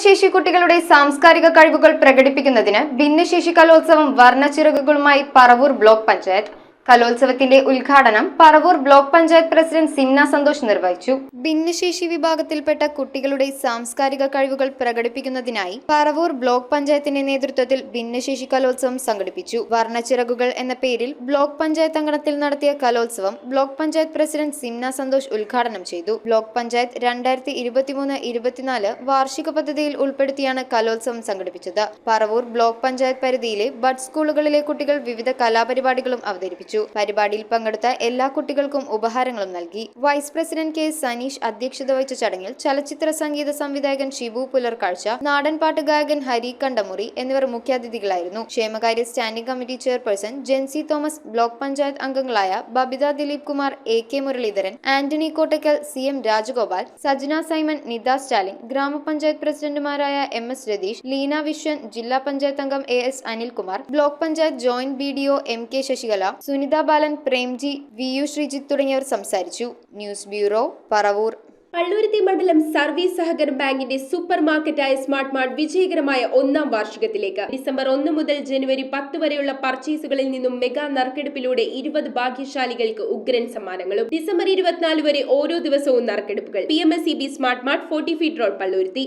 ഭിന്നശേഷി കുട്ടികളുടെ സാംസ്കാരിക കഴിവുകൾ പ്രകടിപ്പിക്കുന്നതിന് ഭിന്നശേഷി കലോത്സവം വർണ്ണച്ചിറകുകളുമായി പറവൂർ ബ്ലോക്ക് പഞ്ചായത്ത്. കലോത്സവത്തിന്റെ ഉദ്ഘാടനം പറവൂർ ബ്ലോക്ക് പഞ്ചായത്ത് പ്രസിഡന്റ് സിംന സന്തോഷ് നിർവഹിച്ചു. ഭിന്നശേഷി വിഭാഗത്തിൽപ്പെട്ട കുട്ടികളുടെ സാംസ്കാരിക കഴിവുകൾ പ്രകടിപ്പിക്കുന്നതിനായി പറവൂർ ബ്ലോക്ക് പഞ്ചായത്തിന്റെ നേതൃത്വത്തിൽ ഭിന്നശേഷി കലോത്സവം സംഘടിപ്പിച്ചു. വർണ്ണച്ചിറകുകൾ എന്ന പേരിൽ ബ്ലോക്ക് പഞ്ചായത്ത് അങ്കണത്തിൽ നടത്തിയ കലോത്സവം ബ്ലോക്ക് പഞ്ചായത്ത് പ്രസിഡന്റ് സിംന സന്തോഷ് ഉദ്ഘാടനം ചെയ്തു. ബ്ലോക്ക് പഞ്ചായത്ത് 2023-24 വാർഷിക പദ്ധതിയിൽ ഉൾപ്പെടുത്തിയാണ് കലോത്സവം സംഘടിപ്പിച്ചത്. പറവൂർ ബ്ലോക്ക് പഞ്ചായത്ത് പരിധിയിലെ ബഡ് സ്കൂളുകളിലെ കുട്ടികൾ വിവിധ കലാപരിപാടികളും അവതരിപ്പിച്ചു. പരിപാടിയിൽ പങ്കെടുത്ത എല്ലാ കുട്ടികൾക്കും ഉപഹാരങ്ങളും നൽകി. വൈസ് പ്രസിഡന്റ് കെ സനീഷ് അധ്യക്ഷത വഹിച്ച ചടങ്ങിൽ ചലച്ചിത്ര സംഗീത സംവിധായകൻ ഷിബു പുലർക്കാഴ്ച, നാടൻപാട്ട് ഗായകൻ ഹരി കണ്ടമുറി എന്നിവർ മുഖ്യാതിഥികളായിരുന്നു. ക്ഷേമകാര്യ standing committee chairperson Jency Thomas, block panchayat അംഗങ്ങളായ Babitha Dileep Kumar, AK Muraleedharan, Antony Kottakkal, CM Rajagopal, Sajna Simon, Nitha Stalin, ഗ്രാമപഞ്ചായത്ത് പ്രസിഡന്റുമാരായ MS രതീഷ്, ലീന വിശ്വൻ, ജില്ലാ പഞ്ചായത്ത് അംഗം AS Anilkumar, block panchayat joint BDO MK Sasikala, Sunitha Balan, Premji, VU Sreejith തുടങ്ങിയവർ സംസാരിച്ചു. News bureau, Paravur. പള്ളുരുത്തി മണ്ഡലം സർവീസ് സഹകരണ ബാങ്കിന്റെ സൂപ്പർ മാർക്കറ്റായ സ്മാർട്ട് മാർട്ട് വിജയകരമായ 1ാം വാർഷികത്തിലേക്ക്. ഡിസംബർ 1 മുതൽ ജനുവരി 10 വരെയുള്ള പർച്ചേസുകളിൽ നിന്നും മെഗാ നറുക്കെടുപ്പിലൂടെ 20 ഭാഗ്യശാലികൾക്ക് ഉഗ്രൻ സമ്മാനങ്ങളും. ഡിസംബർ 24 വരെ ഓരോ ദിവസവും നറുക്കെടുപ്പുകൾ. PMSEB smart mart 40 feet road, Palluruthy.